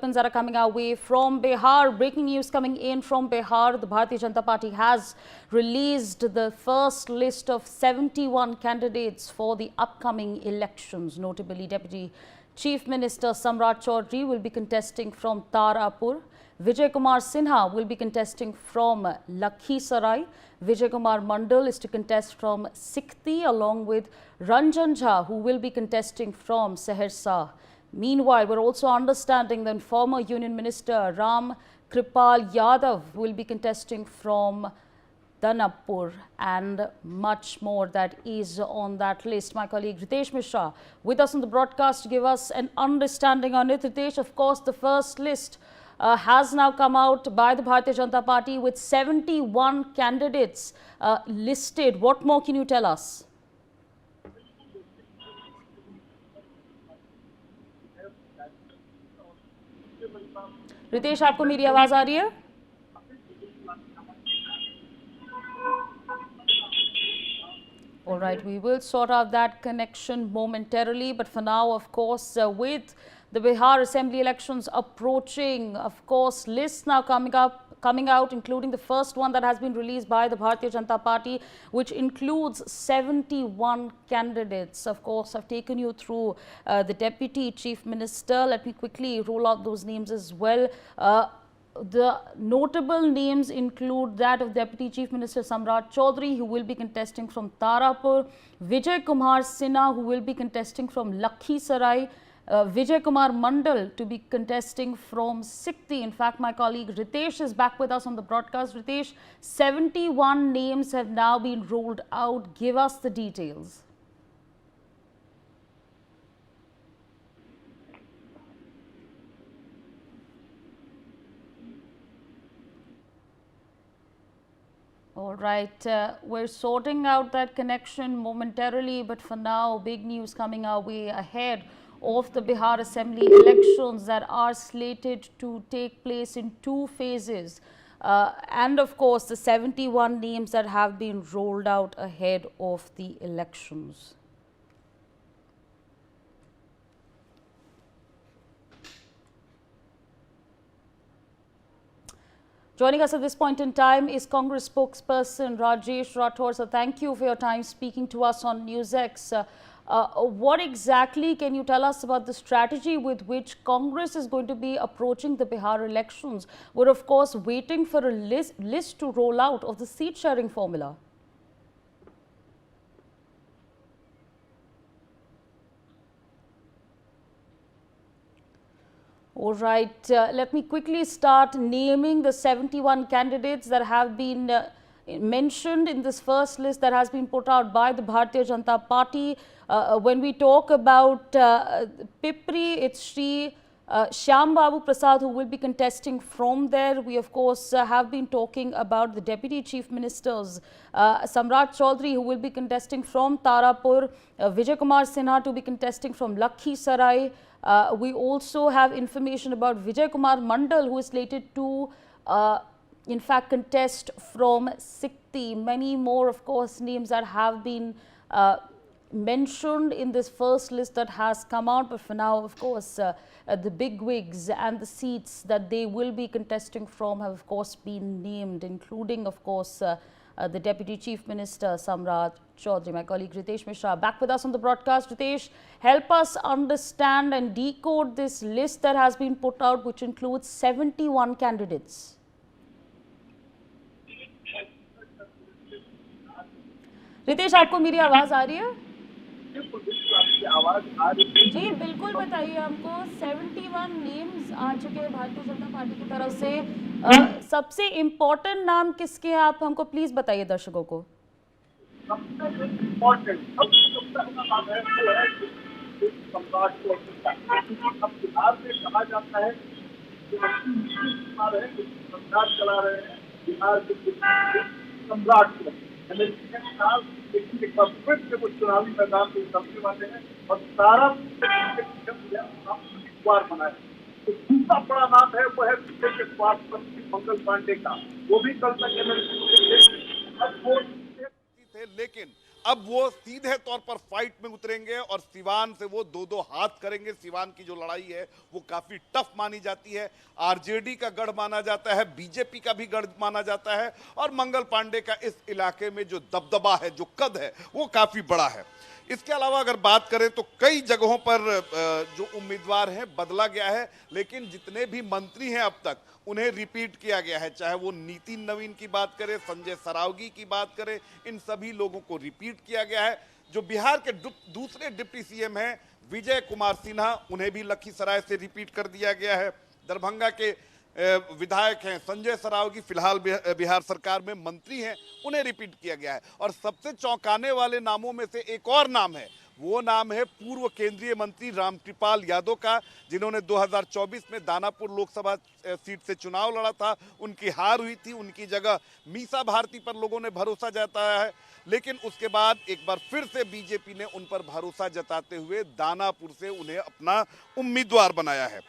developments that are coming our way from Bihar. Breaking news coming in from Bihar. The Bharatiya Janata Party has released the first list of 71 candidates for the upcoming elections. Notably, Deputy Chief Minister Samrat Chaudhary will be contesting from Tarapur. Vijay Kumar Sinha will be contesting from Lakhisarai. Vijay Kumar Mandal is to contest from Sikthi, along with Ranjan Jha, who will be contesting from Saharsa. Meanwhile, we're also understanding that former Union Minister Ram Kripal Yadav will be contesting from Danapur, and much more that is on that list. My colleague Ritesh Mishra with us on the broadcast to give us an understanding on it. Ritesh, of course, the first list has now come out by the Bharatiya Janata Party with 71 candidates listed. What more can you tell us? Ritesh, आपको मेरी आवाज आ रही है? All right, we will sort out that connection momentarily, but for now, of course, with the Bihar Assembly elections approaching, of course, lists now coming out, including the first one that has been released by the Bharatiya Janata Party, which includes 71 candidates. Of course, I've taken you through the Deputy Chief Minister. Let me quickly roll out those names as well. The notable names include that of Deputy Chief Minister Samrat Chaudhary, who will be contesting from Tarapur, Vijay Kumar Sinha, who will be contesting from Lakhisarai, Vijay Kumar Mandal to be contesting from Sikthi. In fact, my colleague Ritesh is back with us on the broadcast. Ritesh, 71 names have now been rolled out. Give us the details. All right, we're sorting out that connection momentarily, but for now, big news coming our way ahead of the Bihar Assembly elections that are slated to take place in 2 phases. And of course, the 71 names that have been rolled out ahead of the elections. Joining us at this point in time is Congress spokesperson Rajesh Rathore. So thank you for your time speaking to us on NewsX. What exactly can you tell us about the strategy with which Congress is going to be approaching the Bihar elections? We're of course waiting for a list to roll out of the seat sharing formula. All right, let me quickly start naming the 71 candidates that have been mentioned in this first list that has been put out by the Bharatiya Janata Party. When we talk about Pipri, it's Shri Shyam Babu Prasad, who will be contesting from there. We of course have been talking about the Deputy Chief Ministers, Samrat Chaudhary, who will be contesting from Tarapur, Vijay Kumar Sinha to be contesting from Lakhisarai. We also have information about Vijay Kumar Mandal, who is slated to in fact contest from Sikthi. Many more of course names that have been mentioned in this first list that has come out, but for now of course the big wigs and the seats that they will be contesting from have of course been named, including of course the Deputy Chief Minister Samrat Chaudhary. My colleague Ritesh Mishra back with us on the broadcast. Ritesh, help us understand and decode this list that has been put out, which includes 71 candidates. Ritesh, आपको मेरी आवाज आ रही है? जी बिल्कुल, बताइए हमको। 71 names आ चुके हैं भारतीय जनता पार्टी की तरफ से। सबसे इम्पोर्टेंट नाम किसके हैं, आप हमको प्लीज बताइए दर्शकों को। बिहार में कहा जाता है चला रहे हैं बिहार के सम्राट, लेकिन वो चुनावी मैदान में सबसे वाले हैं और सारा उम्मीदवार बनाए। तो दूसरा बड़ा नाम है वो है के स्वास्थ्य मंत्री मंगल पांडे का, वो भी कल तक थे, लेकिन अब वो सीधे तौर पर फाइट में उतरेंगे और सिवान से वो दो दो हाथ करेंगे। सिवान की जो लड़ाई है वो काफी टफ मानी जाती है, आरजेडी का गढ़ माना जाता है, बीजेपी का भी गढ़ माना जाता है और मंगल पांडे का इस इलाके में जो दबदबा है, जो कद है, वो काफी बड़ा है। इसके अलावा अगर बात करें तो कई जगहों पर जो उम्मीदवार हैं बदला गया है, लेकिन जितने भी मंत्री हैं अब तक उन्हें रिपीट किया गया है। चाहे वो नितिन नवीन की बात करें, संजय सरावगी की बात करें, इन सभी लोगों को रिपीट किया गया है। जो बिहार के दूसरे डिप्टी सीएम हैं विजय कुमार सिन्हा, उन्हें भी लखीसराय से रिपीट कर दिया गया है। दरभंगा के विधायक हैं संजय सरावगी, फिलहाल बिहार सरकार में मंत्री हैं, उन्हें रिपीट किया गया है। और सबसे चौंकाने वाले नामों में से एक और नाम है, वो नाम है पूर्व केंद्रीय मंत्री रामकृपाल यादव का, जिन्होंने 2024 में दानापुर लोकसभा सीट से चुनाव लड़ा था। उनकी हार हुई थी, उनकी जगह मीसा भारती पर लोगों ने भरोसा जताया है, लेकिन उसके बाद एक बार फिर से बीजेपी ने उन पर भरोसा जताते हुए दानापुर से उन्हें अपना उम्मीदवार बनाया है।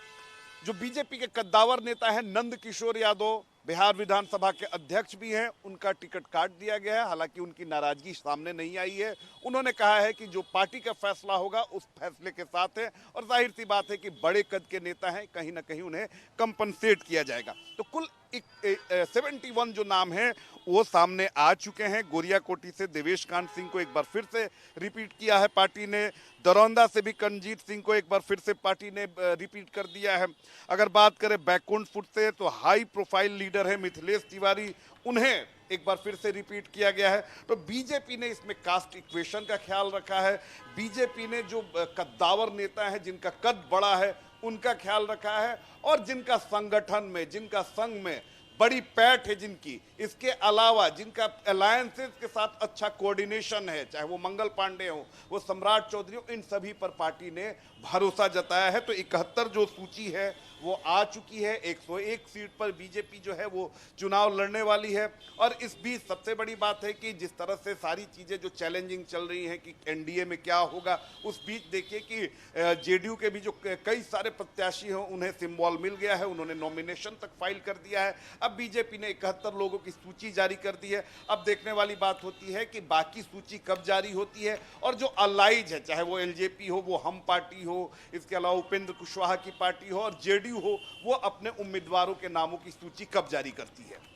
जो बीजेपी के कद्दावर नेता हैं नंद किशोर यादव, बिहार विधानसभा के अध्यक्ष भी हैं, उनका टिकट काट दिया गया है। हालांकि उनकी नाराजगी सामने नहीं आई है। उन्होंने कहा है कि जो पार्टी का फैसला होगा उस फैसले के साथ है, और जाहिर सी बात है कि बड़े कद के नेता हैं, कहीं ना कहीं उन्हें कंपनसेट किया जाएगा। तो कुल 71 जो नाम हैं वो सामने आ चुके हैं। गोरियाकोटी से देवेश कांत सिंह को एक बार फिर से रिपीट किया है पार्टी ने। दरौंदा से भी करणजीत सिंह को एक बार फिर से पार्टी ने रिपीट कर दिया है। अगर बात करें बैकुंठपुर से तो हाई प्रोफाइल लीडर है मिथिलेश तिवारी, उन्हें एक बार फिर से रिपीट किया गया है। तो बीजेपी ने इसमें कास्ट इक्वेशन का ख्याल रखा है। बीजेपी ने जो कद्दावर नेता है, जिनका कद बड़ा है, उनका ख्याल रखा है, और जिनका संगठन में, जिनका संघ में बड़ी पैठ है, जिनकी इसके अलावा जिनका अलायंसेस के साथ अच्छा कोऑर्डिनेशन है, चाहे वो मंगल पांडे हो, वो सम्राट चौधरी हो, इन सभी पर पार्टी ने भरोसा जताया है। तो 71 जो सूची है वो आ चुकी है। 101 सीट पर बीजेपी जो है वो चुनाव लड़ने वाली है। और इस बीच सबसे बड़ी बात है कि जिस तरह से सारी चीज़ें जो चैलेंजिंग चल रही हैं कि एनडीए में क्या होगा, उस बीच देखिए कि जेडीयू के भी जो कई सारे प्रत्याशी हैं उन्हें सिंबल मिल गया है, उन्होंने नॉमिनेशन तक फाइल कर दिया है। अब बीजेपी ने 71 लोगों की सूची जारी कर दी है। अब देखने वाली बात होती है कि बाकी सूची कब जारी होती है, और जो अलाइज है, चाहे वो एलजेपी हो, वो हम पार्टी हो, इसके अलावा उपेंद्र कुशवाहा की पार्टी हो, और जेडीयू हो, वो अपने उम्मीदवारों के नामों की सूची कब जारी करती है।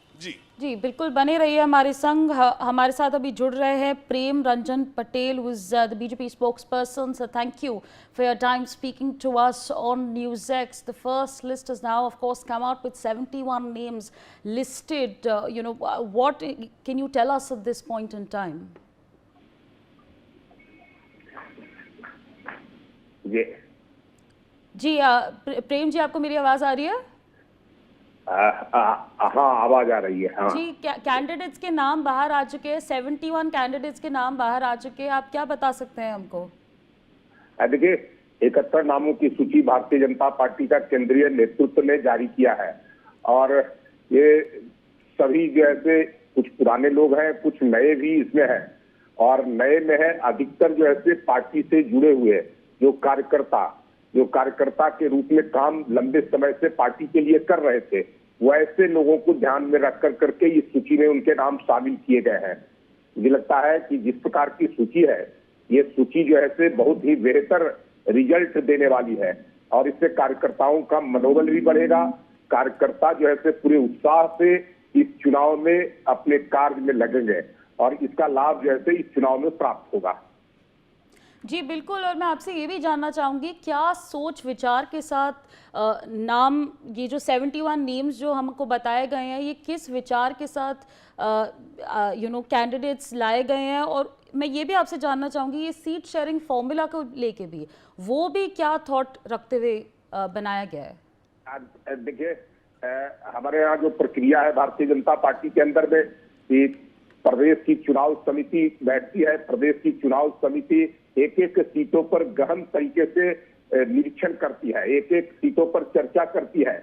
जी बिल्कुल बने रहिए हमारे संग। हमारे साथ अभी जुड़ रहे हैं प्रेम Ranjan Patel, who is the BJP spokesperson. So thank you for your time speaking to us on NewsX. The first list has now, of course, come out with 71 names listed. What can you tell us at this point in time? जी प्रेम जी, आपको मेरी आवाज आ रही है? हाँ, आवाज आ रही है। हाँ जी, कैंडिडेट्स के नाम बाहर आ चुके हैं, 71 कैंडिडेट्स के नाम बाहर आ चुके हैं। आप क्या बता सकते हैं हमको? देखिए, 71 नामों की सूची भारतीय जनता पार्टी का केंद्रीय नेतृत्व ने जारी किया है, और ये सभी जो है कुछ पुराने लोग हैं, कुछ नए भी इसमें हैं। और नए में है अधिकतर जो है पार्टी से जुड़े हुए जो कार्यकर्ता के रूप में काम लंबे समय से पार्टी के लिए कर रहे थे, वैसे लोगों को ध्यान में रख करके इस सूची में उनके नाम शामिल किए गए हैं। मुझे लगता है कि जिस प्रकार की सूची है, ये सूची जो है बहुत ही बेहतर रिजल्ट देने वाली है, और इससे कार्यकर्ताओं का मनोबल भी बढ़ेगा। कार्यकर्ता जो है पूरे उत्साह से इस चुनाव में अपने कार्य में लगेंगे, और इसका लाभ जो है इस चुनाव में प्राप्त होगा। जी बिल्कुल, और मैं आपसे ये भी जानना चाहूँगी, क्या सोच विचार के साथ नाम, ये जो 71 नेम्स जो हमको बताए गए हैं, ये किस विचार के साथ कैंडिडेट्स लाए गए हैं? और मैं ये भी आपसे जानना चाहूँगी, ये सीट शेयरिंग फॉर्मूला को लेके भी, वो भी क्या थॉट रखते हुए बनाया गया है? देखिए, हमारे यहाँ जो प्रक्रिया है भारतीय जनता पार्टी के अंदर में, प्रदेश की चुनाव समिति बैठती है। प्रदेश की चुनाव समिति एक एक सीटों पर गहन तरीके से निरीक्षण करती है, एक एक सीटों पर चर्चा करती है,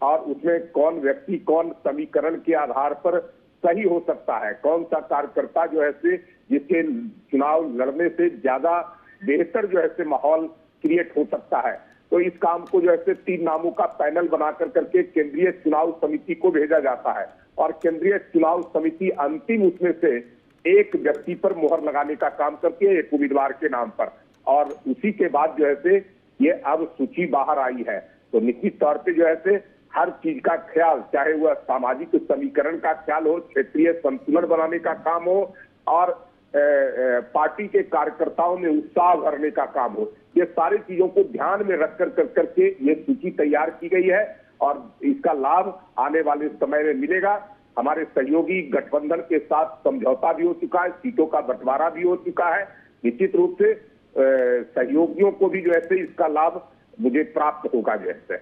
और उसमें कौन व्यक्ति, कौन समीकरण के आधार पर सही हो सकता है, कौन सा कार्यकर्ता जो है जिसके चुनाव लड़ने से ज्यादा बेहतर जो है माहौल क्रिएट हो सकता है। तो इस काम को जो है 3 नामों का पैनल बनाकर करके केंद्रीय चुनाव समिति को भेजा जाता है, और केंद्रीय चुनाव समिति अंतिम उसमें से एक व्यक्ति पर मोहर लगाने का काम करती है, एक उम्मीदवार के नाम पर, और उसी के बाद जो है से ये अब सूची बाहर आई है। तो निश्चित तौर पे जो है से हर चीज का ख्याल, चाहे वह सामाजिक समीकरण का ख्याल हो, क्षेत्रीय संतुलन बनाने का काम हो, और पार्टी के कार्यकर्ताओं में उत्साह भरने का काम हो, ये सारी चीजों को ध्यान में रख कर करके ये सूची तैयार की गई है और इसका लाभ आने वाले समय में मिलेगा। हमारे सहयोगी गठबंधन के साथ समझौता भी हो चुका है, सीटों का बंटवारा भी हो चुका है। निश्चित रूप से सहयोगियों को भी जो है इसका लाभ मुझे प्राप्त होगा। जैसे